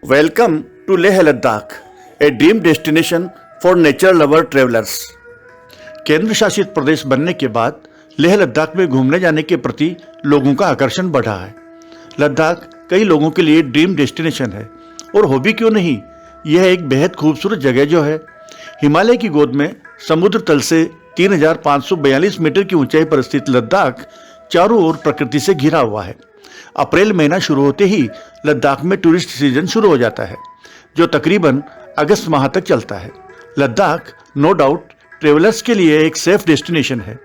Welcome to Leh Ladakh, a dream destination for nature lover travelers. केंद्र शासित प्रदेश बनने के बाद लेह लद्दाख में घूमने जाने के प्रति लोगों का आकर्षण बढ़ा है। लद्दाख कई लोगों के लिए ड्रीम डेस्टिनेशन है और हो भी क्यों नहीं, यह एक बेहद खूबसूरत जगह जो है हिमालय की गोद में समुद्र तल से 3542 मीटर की ऊंचाई पर स्थित लद्दाख चारों ओर प्रकृति से घिरा हुआ है। अप्रैल महीना शुरू होते ही लद्दाख में टूरिस्ट सीजन शुरू हो जाता है, जो तकरीबन अगस्त माह तक चलता है। लद्दाख नो डाउट ट्रेवलर्स के लिए एक सेफ डेस्टिनेशन है।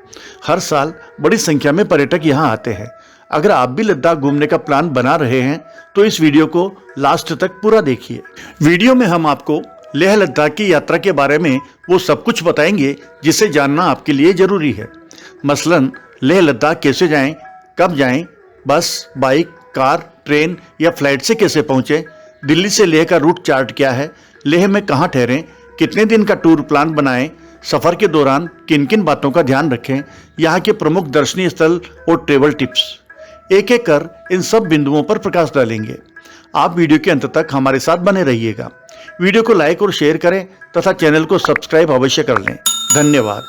हर साल बड़ी संख्या में पर्यटक यहाँ आते हैं। अगर आप भी लद्दाख घूमने का प्लान बना रहे हैं तो इस वीडियो को लास्ट तक पूरा देखिए। वीडियो में हम आपको लेह लद्दाख की यात्रा के बारे में वो सब कुछ बताएंगे जिसे जानना आपके लिए जरूरी है। मसलन लेह लद्दाख कैसे जाएं, कब जाएं, बस, बाइक, कार, ट्रेन या फ्लाइट से कैसे पहुंचे, दिल्ली से लेह का रूट चार्ट क्या है, लेह में कहाँ ठहरें, कितने दिन का टूर प्लान बनाएं, सफर के दौरान किन किन बातों का ध्यान रखें, यहाँ के प्रमुख दर्शनीय स्थल और ट्रेवल टिप्स, एक एक कर इन सब बिंदुओं पर प्रकाश डालेंगे। आप वीडियो के अंत तक हमारे साथ बने रहिएगा। वीडियो को लाइक और शेयर करें तथा चैनल को सब्सक्राइब अवश्य कर लें। धन्यवाद।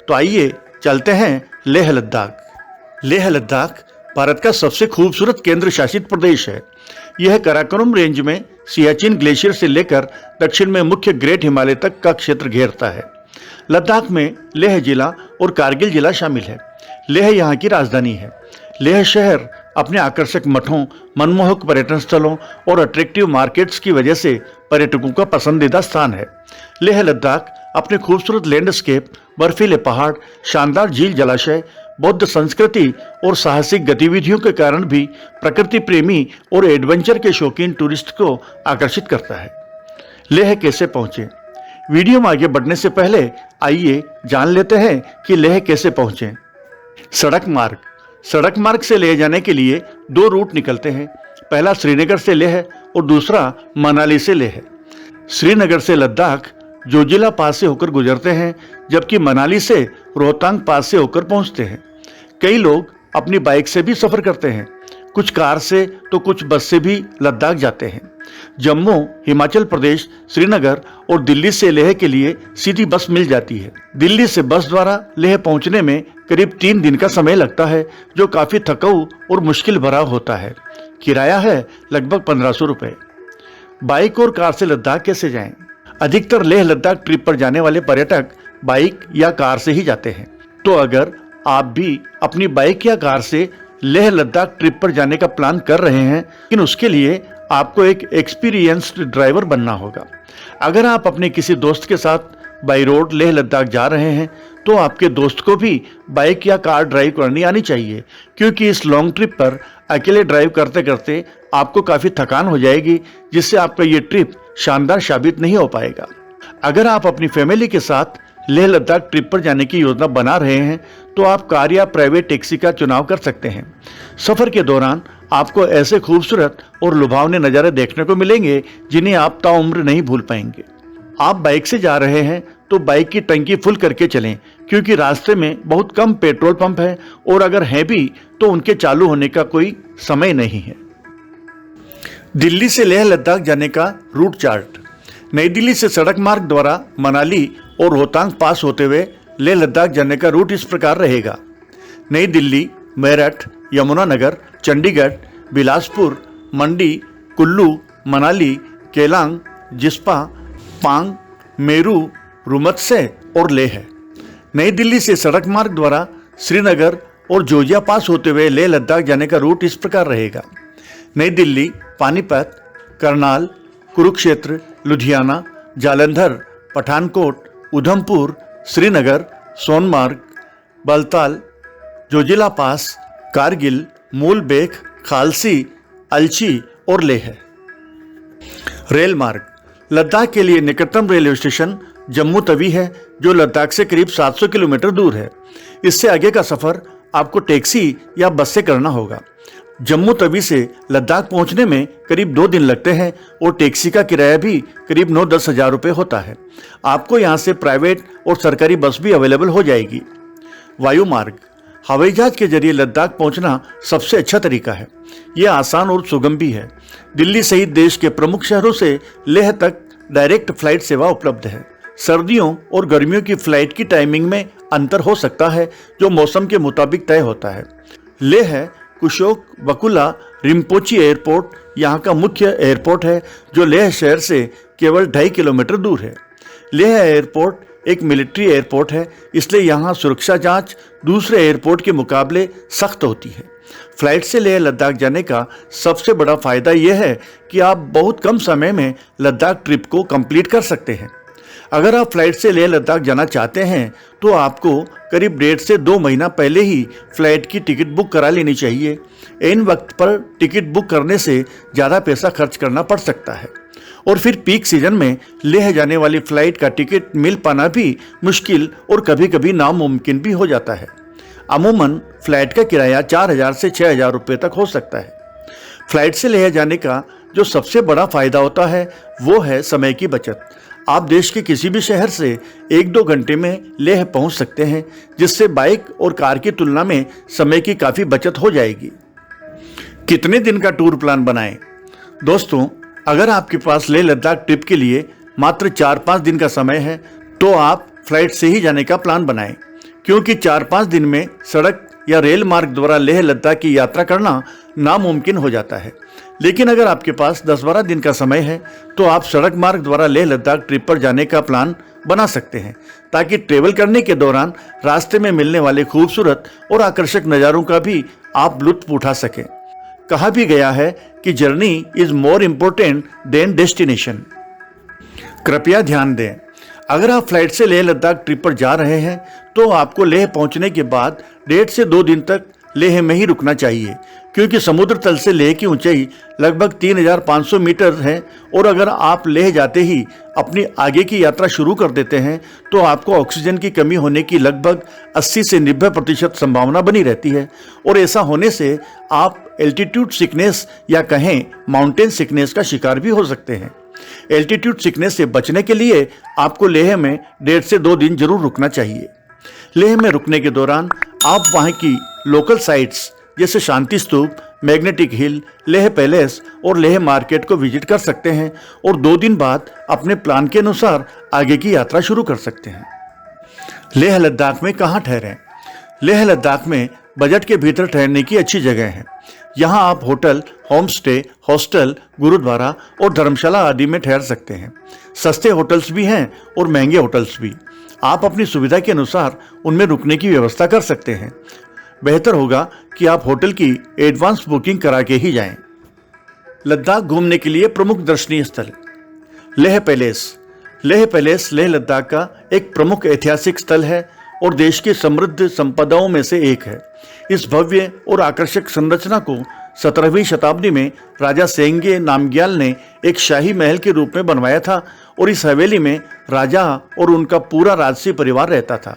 तो आइए चलते हैं लेह लद्दाख। लेह लद्दाख भारत का सबसे खूबसूरत केंद्र शासित प्रदेश है। यह काराकोरम रेंज में सियाचिन ग्लेशियर से लेकर दक्षिण में मुख्य ग्रेट हिमालय तक का क्षेत्र घेरता है। लद्दाख में लेह जिला और कारगिल जिला शामिल है। लेह यहाँ की राजधानी है। लेह शहर अपने आकर्षक मठों, मनमोहक पर्यटन स्थलों और अट्रैक्टिव मार्केट्स की वजह से पर्यटकों का पसंदीदा स्थान है। लेह लद्दाख अपने खूबसूरत लैंडस्केप, बर्फीले पहाड़, शानदार झील जलाशय, बौद्ध संस्कृति और साहसिक गतिविधियों के कारण भी प्रकृति प्रेमी और एडवेंचर के शौकीन टूरिस्ट को आकर्षित करता है। लेह कैसे पहुंचे? वीडियो में आगे बढ़ने से पहले आइए जान लेते हैं कि लेह कैसे पहुंचे। सड़क मार्ग से लेह जाने के लिए दो रूट निकलते हैं। पहला श्रीनगर से लेह और दूसरा मनाली से लेह। श्रीनगर से लद्दाख जोजिला पास से होकर गुजरते हैं, जबकि मनाली से रोहतांग पास से होकर पहुंचते हैं। कई लोग अपनी बाइक से भी सफर करते हैं, कुछ कार से तो कुछ बस से भी लद्दाख जाते हैं। जम्मू, हिमाचल प्रदेश, श्रीनगर और दिल्ली से लेह के लिए सीधी बस मिल जाती है। दिल्ली से बस द्वारा लेह पहुंचने में करीब 3 दिन का समय लगता है, जो काफी थकाऊ और मुश्किल भरा होता है। किराया है लगभग 1500 रुपए। बाइक और कार से लद्दाख कैसे जाएं? अधिकतर लेह लद्दाख ट्रिप पर जाने वाले पर्यटक बाइक या कार से ही जाते हैं। तो अगर आप भी अपनी बाइक या कार से लेह लद्दाख ट्रिप पर जाने का प्लान कर रहे हैं, लेकिन उसके लिए आपको एक एक्सपीरियंस्ड ड्राइवर बनना होगा। अगर आप अपने किसी दोस्त के साथ बाई रोड लेह लद्दाख जा रहे हैं तो आपके दोस्त को भी बाइक या कार ड्राइव करनी आनी चाहिए, क्योंकि इस लॉन्ग ट्रिप पर अकेले ड्राइव करते करते आपको काफ़ी थकान हो जाएगी, जिससे आपका ये ट्रिप शानदार साबित नहीं हो पाएगा। अगर आप अपनी फैमिली के साथ लेह लद्दाख ट्रिप पर जाने की योजना बना रहे हैं तो आप कार या प्राइवेट टैक्सी का चुनाव कर सकते हैं। सफ़र के दौरान आपको ऐसे खूबसूरत और लुभावने नज़ारे देखने को मिलेंगे जिन्हें आप ताउम्र नहीं भूल पाएंगे। आप बाइक से जा रहे हैं तो बाइक की टंकी फुल करके चलें, क्योंकि रास्ते में बहुत कम पेट्रोल पंप है और अगर हैं भी तो उनके चालू होने का कोई समय नहीं है। दिल्ली से लेह लद्दाख जाने का रूट चार्ट। नई दिल्ली से सड़क मार्ग द्वारा मनाली और रोहतांग पास होते हुए लेह लद्दाख जाने का रूट इस प्रकार रहेगा। नई दिल्ली, मेरठ, यमुनानगर, चंडीगढ़, बिलासपुर, मंडी, कुल्लू, मनाली, केलांग, जिस्पा, पांग, मेरू, रुमत्से और लेह। नई दिल्ली से सड़क मार्ग द्वारा श्रीनगर और जोजिया पास होते हुए लेह लद्दाख जाने का रूट इस प्रकार रहेगा। नई दिल्ली, पानीपत, करनाल, कुरुक्षेत्र, लुधियाना, जालंधर, पठानकोट, उधमपुर, श्रीनगर, सोनमार्ग, बलताल, जोजिला पास, कारगिल, मूलबेख, खालसी, अलची और लेह। रेल मार्ग। लद्दाख के लिए निकटतम रेलवे स्टेशन जम्मू तवी है, जो लद्दाख से करीब 700 किलोमीटर दूर है। इससे आगे का सफ़र आपको टैक्सी या बस से करना होगा। जम्मू तवी से लद्दाख पहुंचने में करीब 2 दिन लगते हैं और टैक्सी का किराया भी करीब 9-10 हज़ार रुपये होता है। आपको यहां से प्राइवेट और सरकारी बस भी अवेलेबल हो जाएगी। वायु मार्ग। हवाई जहाज के जरिए लद्दाख पहुंचना सबसे अच्छा तरीका है। यह आसान और सुगम भी है। दिल्ली सहित देश के प्रमुख शहरों से लेह तक डायरेक्ट फ्लाइट सेवा उपलब्ध है। सर्दियों और गर्मियों की फ्लाइट की टाइमिंग में अंतर हो सकता है, जो मौसम के मुताबिक तय होता है। लेह कुशोक बकुला रिम्पोची एयरपोर्ट यहाँ का मुख्य एयरपोर्ट है, जो लेह शहर से केवल 2.5 किलोमीटर दूर है। लेह एयरपोर्ट एक मिलिट्री एयरपोर्ट है, इसलिए यहाँ सुरक्षा जांच दूसरे एयरपोर्ट के मुकाबले सख्त होती है। फ्लाइट से लेह लद्दाख जाने का सबसे बड़ा फायदा यह है कि आप बहुत कम समय में लद्दाख ट्रिप को कंप्लीट कर सकते हैं। अगर आप फ्लाइट से लेह लद्दाख जाना चाहते हैं तो आपको करीब 1.5 से 2 महीना पहले ही फ्लाइट की टिकट बुक करा लेनी चाहिए। इन वक्त पर टिकट बुक करने से ज़्यादा पैसा खर्च करना पड़ सकता है और फिर पीक सीजन में लेह जाने वाली फ्लाइट का टिकट मिल पाना भी मुश्किल और कभी कभी नामुमकिन भी हो जाता है। अमूमन फ्लाइट का किराया 4,000 से 6,000 रुपये तक हो सकता है। फ्लाइट से लेह जाने का जो सबसे बड़ा फायदा होता है वो है समय की बचत। आप देश के किसी भी शहर से 1-2 घंटे में लेह पहुंच सकते हैं, जिससे बाइक और कार की तुलना में समय की काफ़ी बचत हो जाएगी। कितने दिन का टूर प्लान बनाएं? दोस्तों, अगर आपके पास लेह लद्दाख ट्रिप के लिए मात्र 4-5 दिन का समय है तो आप फ्लाइट से ही जाने का प्लान बनाएं, क्योंकि 4-5 दिन में सड़क या रेल मार्ग द्वारा लेह लद्दाख की यात्रा करना नामुमकिन हो जाता है। लेकिन अगर आपके पास 10-12 दिन का समय है तो आप सड़क मार्ग द्वारा लेह लद्दाख ट्रिप पर जाने का प्लान बना सकते हैं, ताकि ट्रेवल करने के दौरान रास्ते में मिलने वाले खूबसूरत और आकर्षक नज़ारों का भी आप लुत्फ उठा सकें। कहा भी गया है कि journey is more important then destination. कृपया ध्यान दें, अगर आप फ्लाइट से लेह लद्दाख ट्रिप पर जा रहे हैं तो आपको लेह पहुंचने के बाद 1.5 से 2 दिन तक लेह में ही रुकना चाहिए, क्योंकि समुद्र तल से लेह की ऊंचाई लगभग 3,500 मीटर है और अगर आप लेह जाते ही अपनी आगे की यात्रा शुरू कर देते हैं तो आपको ऑक्सीजन की कमी होने की लगभग 80 से 90% संभावना बनी रहती है और ऐसा होने से आप एल्टीट्यूड सिकनेस या कहें माउंटेन सिकनेस का शिकार भी हो सकते हैं। एल्टीट्यूड सिकनेस से बचने के लिए आपको लेह में 1.5 से 2 दिन जरूर रुकना चाहिए। लेह में रुकने के दौरान आप वहाँ की लोकल साइट्स जैसे शांति स्तूप, मैग्नेटिक हिल, लेह पैलेस और लेह मार्केट को विजिट कर सकते हैं और 2 दिन बाद अपने प्लान के अनुसार आगे की यात्रा शुरू कर सकते हैं। लेह लद्दाख में कहाँ ठहरें? लेह लद्दाख में बजट के भीतर ठहरने की अच्छी जगह है। यहाँ आप hotel, home stay, hostel, gurdwara और धर्मशाला आदि में ठहर सकते हैं। सस्ते होटल्स भी हैं और महंगे होटल्स भी। आप अपनी सुविधा के अनुसार उनमें रुकने की व्यवस्था कर सकते हैं। बेहतर होगा कि आप होटल की एडवांस बुकिंग करा के ही जाएं। लद्दाख घूमने के लिए प्रमुख दर्शनीय स्थल। लेह पैलेस। लेह पैलेस लेह लद्दाख का एक प्रमुख ऐतिहासिक स्थल है और देश की समृद्ध संपदाओं में से एक है। इस भव्य और आकर्षक संरचना को 17वीं शताब्दी में राजा सेंगे नामग्याल ने एक शाही महल के रूप में बनवाया था और इस हवेली में राजा और उनका पूरा राजसी परिवार रहता था।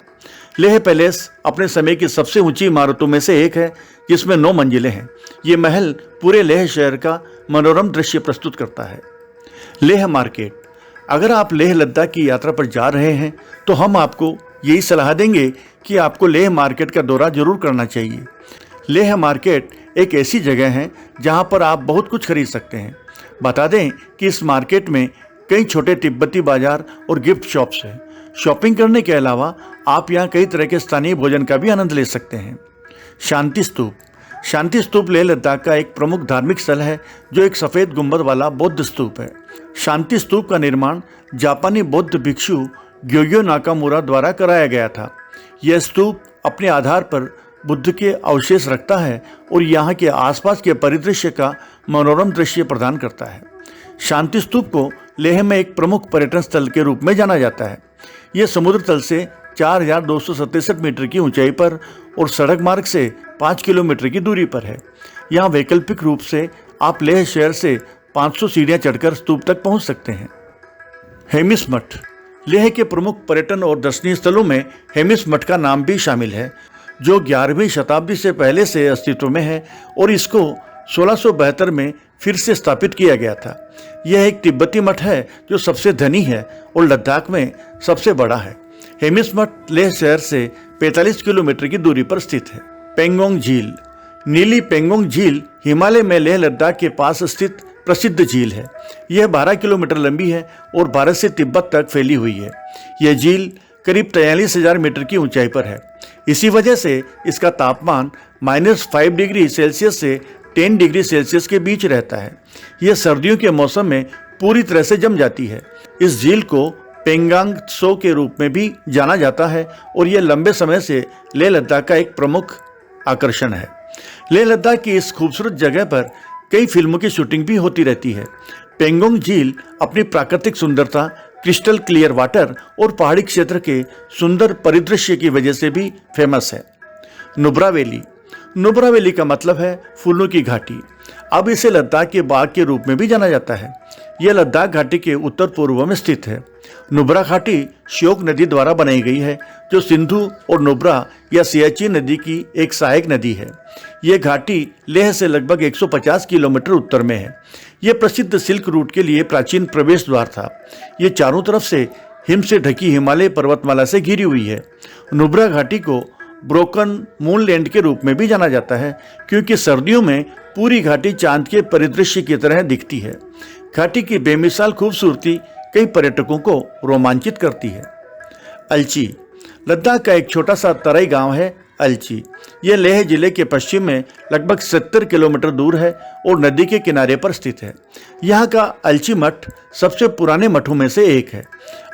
लेह पैलेस अपने समय की सबसे ऊंची इमारतों में से एक है, जिसमें 9 मंजिलें हैं। ये महल पूरे लेह शहर का मनोरम दृश्य प्रस्तुत करता है। लेह मार्केट। अगर आप लेह लद्दाख की यात्रा पर जा रहे हैं तो हम आपको यही सलाह देंगे कि आपको लेह मार्केट का दौरा जरूर करना चाहिए। लेह मार्केट एक ऐसी जगह है जहां पर आप बहुत कुछ खरीद सकते हैं। बता दें कि इस मार्केट में कई छोटे तिब्बती बाजार और गिफ्ट शॉप्स हैं। शॉपिंग करने के अलावा आप यहाँ कई तरह के स्थानीय भोजन का भी आनंद ले सकते हैं। शांति स्तूप। शांति स्तूप लेह लद्दाख का एक प्रमुख धार्मिक स्थल है, जो एक सफ़ेद गुंबद वाला बौद्ध स्तूप है। शांति स्तूप का निर्माण जापानी बौद्ध भिक्षु ग्योग्यो नाकामुरा द्वारा कराया गया था। यह स्तूप अपने आधार पर बुद्ध के अवशेष रखता है और यहाँ के आसपास के परिदृश्य का मनोरम दृश्य प्रदान करता है। शांति स्तूप को लेह में एक प्रमुख पर्यटन स्थल के रूप में जाना जाता है। यह समुद्र तल से 4,267 मीटर की ऊंचाई पर और सड़क मार्ग से 5 किलोमीटर की दूरी पर है। यहाँ वैकल्पिक रूप से आप लेह शहर से 500 सीढ़ियाँ चढ़कर स्तूप तक पहुँच सकते हैं। हेमिस मठ। लेह के प्रमुख पर्यटन और दर्शनीय स्थलों में हेमिस मठ का नाम भी शामिल है, जो 11वीं शताब्दी से पहले से अस्तित्व में है और इसको 1672 में फिर से स्थापित किया गया था। यह एक तिब्बती मठ है जो सबसे धनी है और लद्दाख में सबसे बड़ा है। हेमिस मठ लेह शहर से 45 किलोमीटर की दूरी पर स्थित है। पेंगोंग झील। नीली पेंगोंग झील हिमालय में लेह लद्दाख के पास स्थित प्रसिद्ध झील है। यह 12 किलोमीटर लंबी है और भारत से तिब्बत तक फैली हुई है। यह झील करीब 43,000 मीटर की ऊंचाई पर है। इसी वजह से इसका तापमान -5 डिग्री सेल्सियस से 10 डिग्री सेल्सियस के बीच रहता है। यह सर्दियों के मौसम में पूरी तरह से जम जाती है। इस झील को पेंगांग त्सो के रूप में भी जाना जाता है और यह लंबे समय से लेह लद्दाख का एक प्रमुख आकर्षण है। लेह लद्दाख की इस खूबसूरत जगह पर कई फिल्मों की शूटिंग भी होती रहती है। पेंगोंग झील अपनी प्राकृतिक सुंदरता, क्रिस्टल क्लियर वाटर और पहाड़ी क्षेत्र के सुंदर परिदृश्य की वजह से भी फेमस है। नुब्रा वैली। नुब्रा वैली का मतलब है फूलों की घाटी। अब इसे लद्दाख के बाग के रूप में भी जाना जाता है। यह लद्दाख घाटी के उत्तर पूर्व में स्थित है। नुब्रा घाटी श्योक नदी द्वारा बनाई गई है, जो सिंधु और नुब्रा या सियाचिन नदी की एक सहायक नदी है। यह घाटी लेह से लगभग 150 किलोमीटर उत्तर में है। यह प्रसिद्ध सिल्क रूट के लिए प्राचीन प्रवेश द्वार था। यह चारों तरफ से हिम से ढकी हिमालय पर्वतमाला से घिरी हुई है। नुब्रा घाटी को ब्रोकन मूनलैंड के रूप में भी जाना जाता है, क्योंकि सर्दियों में पूरी घाटी चांद के परिदृश्य की तरह दिखती है। घाटी की बेमिसाल खूबसूरती कई पर्यटकों को रोमांचित करती है। अलची। लद्दाख का एक छोटा सा तराई गांव है अलची। यह लेह जिले के पश्चिम में लगभग 70 किलोमीटर दूर है और नदी के किनारे पर स्थित है। यहाँ का अलची मठ सबसे पुराने मठों में से एक है।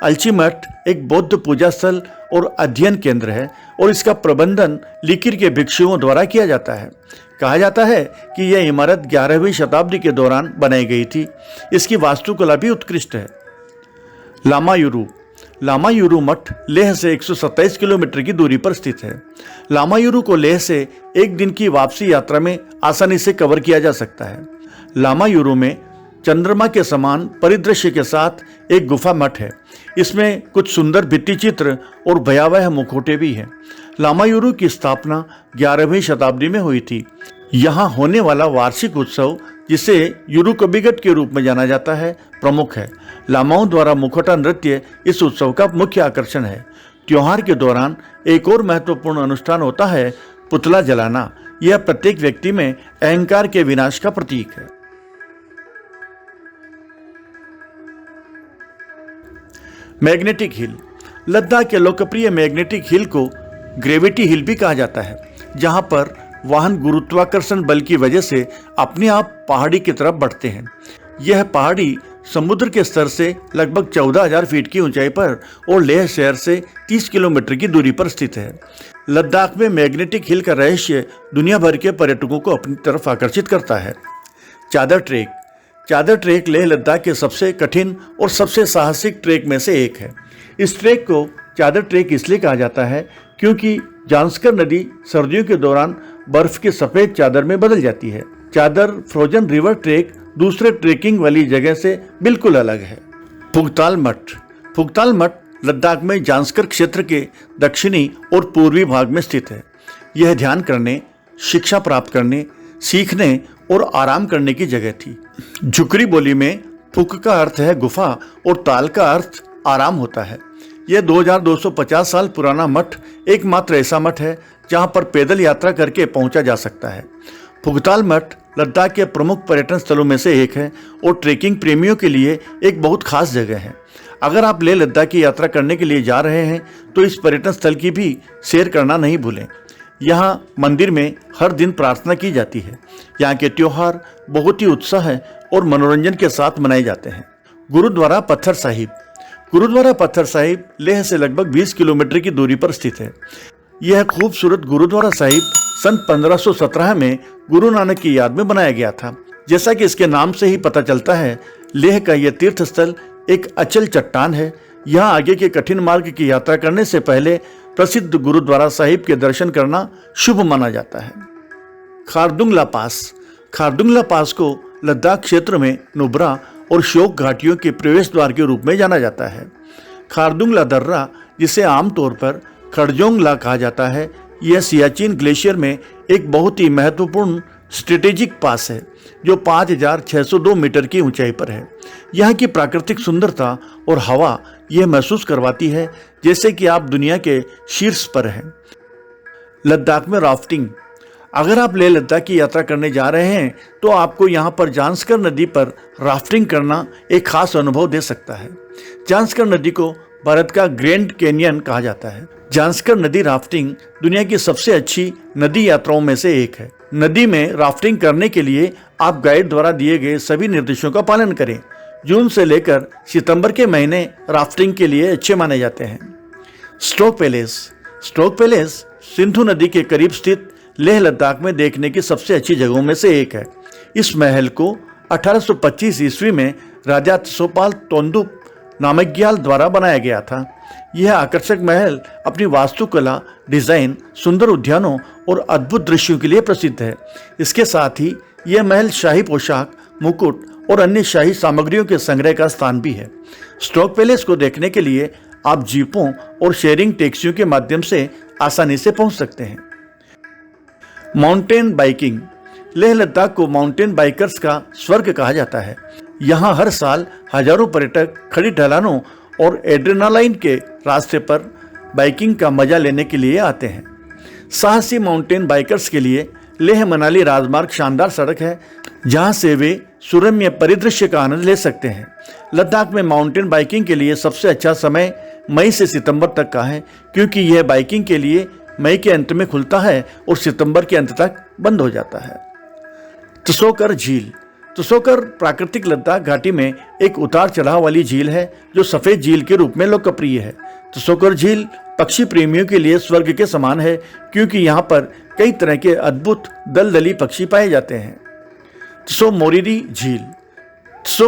अलची मठ एक बौद्ध पूजा स्थल और अध्ययन केंद्र है और इसका प्रबंधन लिकिर के भिक्षुओं द्वारा किया जाता है। कहा जाता है कि यह इमारत 11वीं शताब्दी के दौरान बनाई गई थी। इसकी वास्तुकला भी उत्कृष्ट है। लामायुरु। लामायुरु मठ लेह से 127 किलोमीटर की दूरी पर स्थित है। लामायुरु को लेह से एक दिन की वापसी यात्रा में आसानी से कवर किया जा सकता है। लामायुरु में चंद्रमा के समान परिदृश्य के साथ एक गुफा मठ है। इसमें कुछ सुंदर भित्ति चित्र और भयावह मुखौटे भी हैं। लामायुरु की स्थापना 11वीं शताब्दी में हुई थी। यहाँ होने वाला वार्षिक उत्सव, जिसे युरुकबिगट के रूप में जाना जाता है, प्रमुख है। लामाओं द्वारा मुखौटा नृत्य इस उत्सव का मुख्य आकर्षण है। त्योहार के दौरान एक और महत्वपूर्ण अनुष्ठान होता है पुतला जलाना। यह प्रत्येक व्यक्ति में अहंकार के विनाश का प्रतीक है। Magnetic hill. लद्दाख के लोकप्रिय मैग्नेटिक हिल को ग्रेविटी हिल भी कहा जाता है, जहां पर वाहन गुरुत्वाकर्षण बल की वजह से अपने आप पहाड़ी की तरफ बढ़ते हैं। यह पहाड़ी समुद्र के स्तर से लगभग 14,000 फीट की ऊंचाई पर और लेह शहर से 30 किलोमीटर की दूरी पर स्थित है। लद्दाख में मैग्नेटिक हिल का रहस्य दुनिया भर के पर्यटकों को अपनी तरफ आकर्षित करता है। चादर ट्रेक। चादर ट्रेक लेह लद्दाख के सबसे कठिन और सबसे साहसिक ट्रेक में से एक है। इस ट्रेक को चादर ट्रेक इसलिए कहा जाता है क्योंकि जांस्कर नदी सर्दियों के दौरान बर्फ की सफ़ेद चादर में बदल जाती है। चादर फ्रोजन रिवर ट्रेक दूसरे ट्रेकिंग वाली जगह से बिल्कुल अलग है। फुगताल मठ। फुगताल मठ लद्दाख में जांस्कर क्षेत्र के दक्षिणी और पूर्वी भाग में स्थित है। यह ध्यान करने, शिक्षा प्राप्त करने, सीखने और आराम करने की जगह थी। झुकरी बोली में फुक का अर्थ है गुफा और ताल का अर्थ आराम होता है। यह 2250 साल पुराना मठ एकमात्र ऐसा मठ है जहां पर पैदल यात्रा करके पहुंचा जा सकता है। फुगताल मठ लद्दाख के प्रमुख पर्यटन स्थलों में से एक है और ट्रेकिंग प्रेमियों के लिए एक बहुत खास जगह है। अगर आप लेह लद्दाख की यात्रा करने के लिए जा रहे हैं तो इस पर्यटन स्थल की भी सैर करना नहीं भूलें। यहाँ मंदिर में हर दिन प्रार्थना की जाती है। यहाँ के त्योहार बहुत ही उत्साह और मनोरंजन के साथ मनाए जाते हैं। गुरुद्वारा पत्थर साहिब। गुरुद्वारा पत्थर साहिब लेह से लगभग 20 किलोमीटर की दूरी पर स्थित है। यह खूबसूरत गुरुद्वारा साहिब सन 1517 में गुरु नानक की याद में बनाया गया था। जैसा कि इसके नाम से ही पता चलता है, लेह का यह तीर्थ स्थल एक अचल चट्टान है। यहाँ आगे के कठिन मार्ग की यात्रा करने से पहले प्रसिद्ध गुरुद्वारा साहिब के दर्शन करना शुभ माना जाता है। खारदुंगला पास। खारदुंगला पास को लद्दाख क्षेत्र में नुब्रा और श्योक घाटियों के प्रवेश द्वार के रूप में जाना जाता है। खारदुंगला दर्रा, जिसे आमतौर पर खड़जोंगला कहा जाता है, यह सियाचिन ग्लेशियर में एक बहुत ही महत्वपूर्ण स्ट्रेटेजिक पास है जो 5,602 मीटर की ऊंचाई पर है। यहाँ की प्राकृतिक सुंदरता और हवा यह महसूस करवाती है जैसे कि आप दुनिया के शीर्ष पर हैं। लद्दाख में राफ्टिंग। अगर आप लेह लद्दाख की यात्रा करने जा रहे हैं तो आपको यहाँ पर जांस्कर नदी पर राफ्टिंग करना एक खास अनुभव दे सकता है। जांस्कर नदी को भारत का ग्रैंड कैनियन कहा जाता है। जांस्कर नदी राफ्टिंग दुनिया की सबसे अच्छी नदी यात्राओं में से एक है। नदी में राफ्टिंग करने के लिए आप गाइड द्वारा दिए गए सभी निर्देशों का पालन करें। जून से लेकर सितंबर के महीने राफ्टिंग के लिए अच्छे माने जाते हैं। स्ट्रोक पैलेस सिंधु नदी के करीब स्थित लेह लद्दाख में देखने की सबसे अच्छी जगहों में से एक है। इस महल को 1825 ईस्वी में राजा त्सोपाल तोंडुप नामग्याल द्वारा बनाया गया था। यह आकर्षक महल अपनी वास्तुकला, डिजाइन, सुंदर उद्यानों और अद्भुत दृश्यों के लिए प्रसिद्ध है। इसके साथ ही यह महल शाही पोशाक, मुकुट और अन्य शाही सामग्रियों के संग्रह का स्थान भी है। स्ट्रोक पैलेस को देखने के लिए आप जीपों और शेयरिंग टैक्सियों के माध्यम से आसानी से पहुंच सकते हैं। Mountain biking. लेह लद्दाख को माउंटेन बाइकर्स का स्वर्ग कहा जाता है। यहाँ हर साल हजारों पर्यटक खड़ी ढलानों और एड्रेनालाइन के रास्ते पर बाइकिंग का मजा लेने के लिए आते हैं। साहसी माउंटेन बाइकर्स के लिए लेह मनाली राजमार्ग शानदार सड़क है, जहां से वे सुरम्य परिदृश्य का आनंद ले सकते हैं। लद्दाख में माउंटेन बाइकिंग के लिए सबसे अच्छा समय मई से सितंबर तक का है, क्योंकि यह बाइकिंग के लिए मई के अंत में खुलता है और सितंबर के अंत तक बंद हो जाता है। त्सोकर झील। त्सोकर प्राकृतिक लद्दाख घाटी में एक उतार चढ़ाव वाली झील है, जो सफेद झील के रूप में लोकप्रिय है। त्सोकर झील पक्षी प्रेमियों के लिए स्वर्ग के समान है, क्योंकि यहाँ पर कई तरह के अद्भुत दलदली पक्षी पाए जाते हैं। त्सो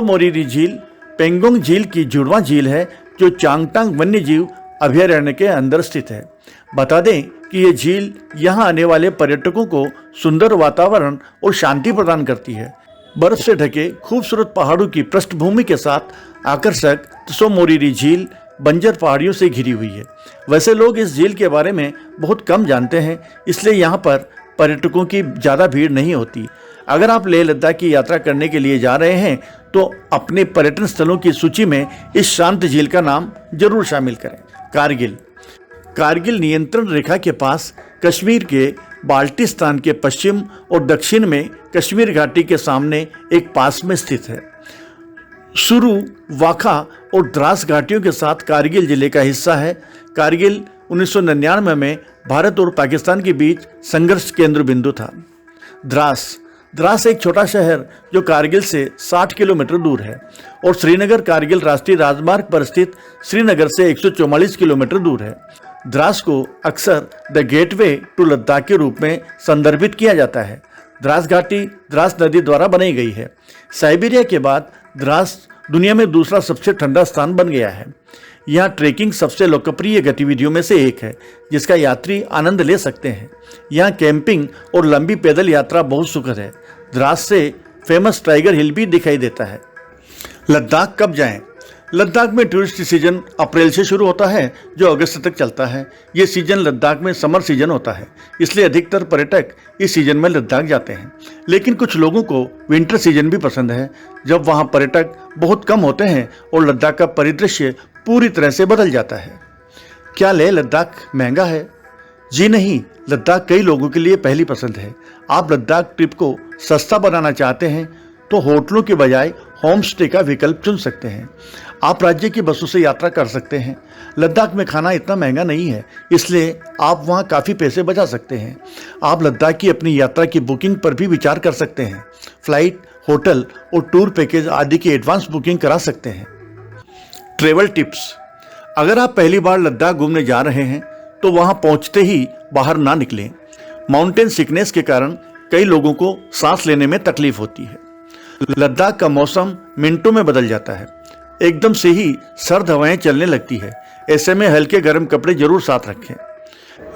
मोरिरी झील पेंगोंग झील की जुड़वां झील है, जो चांगटांग वन्य जीव अभयारण्य के अंदर स्थित है। बता दें कि ये झील यहाँ आने वाले पर्यटकों को सुंदर वातावरण और शांति प्रदान करती है। बर्फ से ढके खूबसूरत पहाड़ों की पृष्ठभूमि के साथ आकर्षक त्सो मोरिरी झील बंजर पहाड़ियों से घिरी हुई है। वैसे लोग इस झील के बारे में बहुत कम जानते हैं, इसलिए यहाँ पर पर्यटकों की ज़्यादा भीड़ नहीं होती। अगर आप लेह लद्दाख की यात्रा करने के लिए जा रहे हैं तो अपने पर्यटन स्थलों की सूची में इस शांत झील का नाम जरूर शामिल करें। कारगिल नियंत्रण रेखा के पास कश्मीर के बाल्टिस्तान के पश्चिम और दक्षिण में कश्मीर घाटी के सामने एक पास में स्थित है। सुरू, वाखा और द्रास घाटियों के साथ कारगिल जिले का हिस्सा है। कारगिल 1999 में भारत और पाकिस्तान के बीच संघर्ष केंद्र बिंदु था। द्रास एक छोटा शहर जो कारगिल से 60 किलोमीटर दूर है और श्रीनगर कारगिल राष्ट्रीय राजमार्ग पर स्थित श्रीनगर से 144 किलोमीटर दूर है। द्रास को अक्सर द गेटवे टू लद्दाख के रूप में संदर्भित किया जाता है। द्रास घाटी द्रास नदी द्वारा बनाई गई है। साइबेरिया के बाद द्रास दुनिया में दूसरा सबसे ठंडा स्थान बन गया है। यहाँ ट्रेकिंग सबसे लोकप्रिय गतिविधियों में से एक है, जिसका यात्री आनंद ले सकते हैं। यहाँ कैंपिंग और लंबी पैदल यात्रा बहुत सुखद है। द्रास से फेमस टाइगर हिल भी दिखाई देता है। लद्दाख कब जाएं? लद्दाख में टूरिस्ट सीजन अप्रैल से शुरू होता है, जो अगस्त तक चलता है। ये सीजन लद्दाख में समर सीजन होता है, इसलिए अधिकतर पर्यटक इस सीजन में लद्दाख जाते हैं। लेकिन कुछ लोगों को विंटर सीजन भी पसंद है, जब वहाँ पर्यटक बहुत कम होते हैं और लद्दाख का परिदृश्य पूरी तरह से बदल जाता है। क्या लेह लद्दाख महंगा है? जी नहीं, लद्दाख कई लोगों के लिए पहली पसंद है। आप लद्दाख ट्रिप को सस्ता बनाना चाहते हैं तो होटलों के बजाय होम स्टे का विकल्प चुन सकते हैं। आप राज्य की बसों से यात्रा कर सकते हैं। लद्दाख में खाना इतना महंगा नहीं है, इसलिए आप वहाँ काफ़ी पैसे बचा सकते हैं। आप लद्दाख की अपनी यात्रा की बुकिंग पर भी विचार कर सकते हैं। फ्लाइट, होटल और टूर पैकेज आदि की एडवांस बुकिंग करा सकते हैं। Travel tips. अगर आप पहली बार लद्दाख घूमने जा रहे हैं तो वहाँ पहुँचते ही बाहर ना निकलें। माउंटेन सिकनेस के कारण कई लोगों को सांस लेने में तकलीफ होती है। लद्दाख का मौसम मिनटों में बदल जाता है। एकदम से ही सर्द हवाएं चलने लगती है। ऐसे में हल्के गर्म कपड़े जरूर साथ रखें।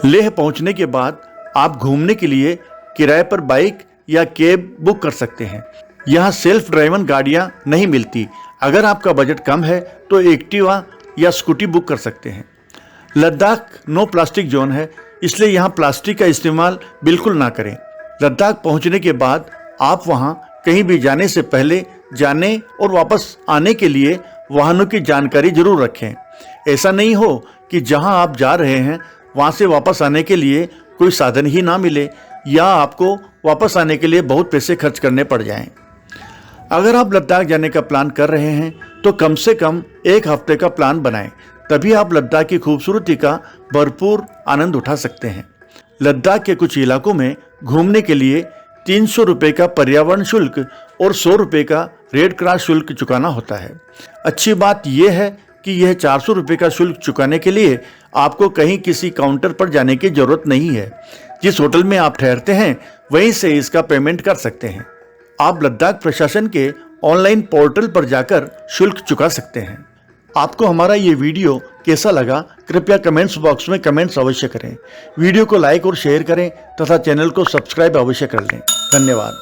लेह पहुंचने के बाद आप घूमने के लिए किराए पर बाइक या कैब बुक कर सकते हैं। यहाँ सेल्फ ड्राइवन गाड़ियाँ नहीं मिलती। अगर आपका बजट कम है तो एक्टिवा या स्कूटी बुक कर सकते हैं। लद्दाख नो प्लास्टिक जोन है, इसलिए यहाँ प्लास्टिक का इस्तेमाल बिल्कुल ना करें। लद्दाख पहुँचने के बाद आप वहाँ कहीं भी जाने से पहले जाने और वापस आने के लिए वाहनों की जानकारी जरूर रखें। ऐसा नहीं हो कि जहां आप जा रहे हैं वहां से वापस आने के लिए कोई साधन ही ना मिले। या आपको वापस आने के लिए बहुत पैसे खर्च करने पड़ जाएं। अगर आप लद्दाख जाने का प्लान कर रहे हैं तो कम से कम 1 हफ्ते का प्लान बनाएं, तभी आप लद्दाख की खूबसूरती का भरपूर आनंद उठा सकते हैं। लद्दाख के कुछ इलाकों में घूमने के लिए 300 रुपये का पर्यावरण शुल्क और 100 रुपये का रेड क्रॉस शुल्क चुकाना होता है। अच्छी बात यह है कि यह 400 रुपये का शुल्क चुकाने के लिए आपको कहीं किसी काउंटर पर जाने की जरूरत नहीं है। जिस होटल में आप ठहरते हैं वहीं से इसका पेमेंट कर सकते हैं। आप लद्दाख प्रशासन के ऑनलाइन पोर्टल पर जाकर शुल्क चुका सकते हैं। आपको हमारा ये वीडियो कैसा लगा कृपया कमेंट्स बॉक्स में कमेंट्स अवश्य करें। वीडियो को लाइक और शेयर करें तथा चैनल को सब्सक्राइब अवश्य कर लें। धन्यवाद।